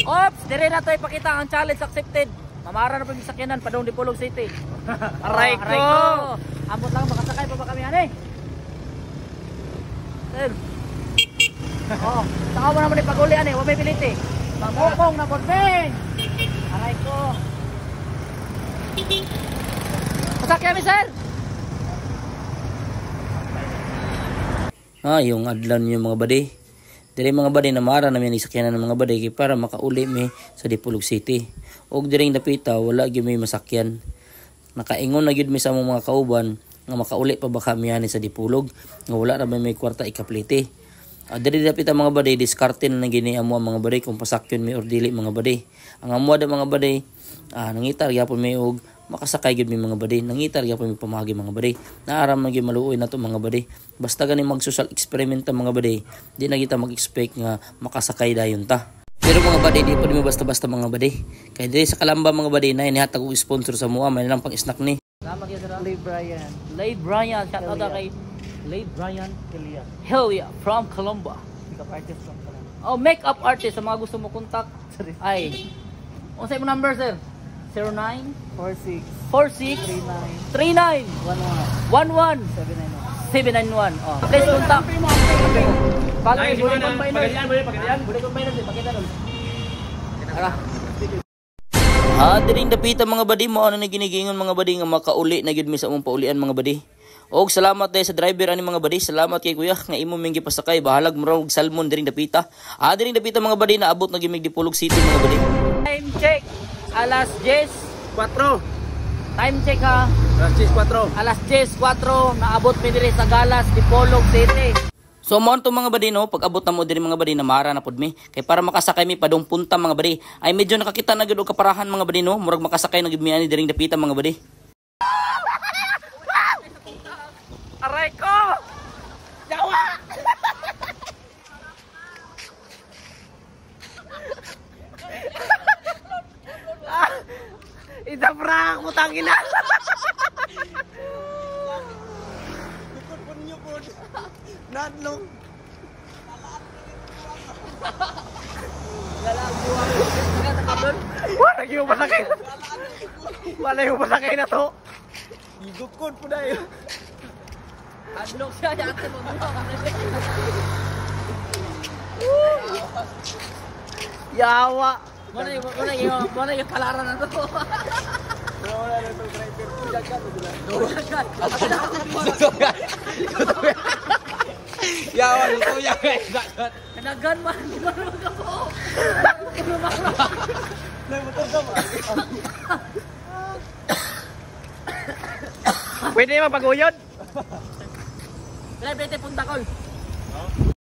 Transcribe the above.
Ops, dire na to ipakita ang challenge accepted. Mamara na pagisakyanan pa doon Dipolog City. Aray ko. Ambot lang makasakay pa ba kami ani? Sir. Oh, saka mo naman ipaguli ani, wa may piliti. Pamukong na podben. Aray ko. Masakyan mi sir. Yung adlan yung mga badi. Dire mga badi na mara namin isakyanan ng mga badi kay para makauli mi sa Dipolog City. Og diring napita wala gyud may masakyan. Nakaingon na gyud mi sa among mga kauban nga makauli pa ba kami ani sa Dipolog nga wala ra may kwarta ikapliti. Diri napita mga badi diskarte na gini amo ang mga badi kung pasakyon mi or dili mga badi. Ang amo da mga badi nangitar gyapon mi og makasakay gyud mi mga badi, nangitar gyapon mi pamagi mga badi. Naaram na gyud maluoy na to mga badi. Basta gani mag social experiment ta mga badi, di na kita mag-expect nga makasakay dayon ta. Pero mga badi, di pa mo basta-basta mga badi. Kaya diri sa Kalamba mga badi na inihatag og sponsor sa mua, may lang pang snack ni. Salamat gyud sir. Lay Brian. Lay Brian, shout out kay Lay Brian Hilya. Helia from Colomba. Makeup artist from Kalamba. Oh, makeup artist sa mga gusto mo kontak. Ay. Unsay mo number sir? 09 46 46 39 39 11 11 791. 791. Oh, please contact. Follow me, Bully Combiner. Bully Combiner, pakita doon. Diring dapita mga badi mo ano na ginigingon mga badi nga makauli na gyud mi sa among paulian mga badi. Og salamat dahil sa driver ani mga badi. Salamat kay kuya nga imo minggi pasakay bahalag mo og salmon diring dapita. Diring dapita mga badi na abot na gyud mig Dipolog City mga badi. Time check. Alas 4. Time check ha. Alas 4. Alas 10:04 naabot mi diri sa Galas, Dipolog City. So mo to mga badi no, pag abot na mo diri mga badi na mara na pud mi. Kay para makasakay mi padong punta mga badi. Ay medyo nakakita na gyud og kaparahan mga badi no, murag makasakay na gyud mi ani diring dapita mga badi. Aray ko! Yawa! Ita prank putang ina. Bukod pun nyo po. Nadlong. Wala yung masakit. Wala yung masakit na to. Igukod po na yun. Adlok siya yata mo mo. Yawa. Mana yung kalaran na to. Wala na itong driver. Yawa, ito yawa. Kanagan man. Gano'n ka po. Nagmotor ka ba? Pwede magpaguyod? Pwede punta kol.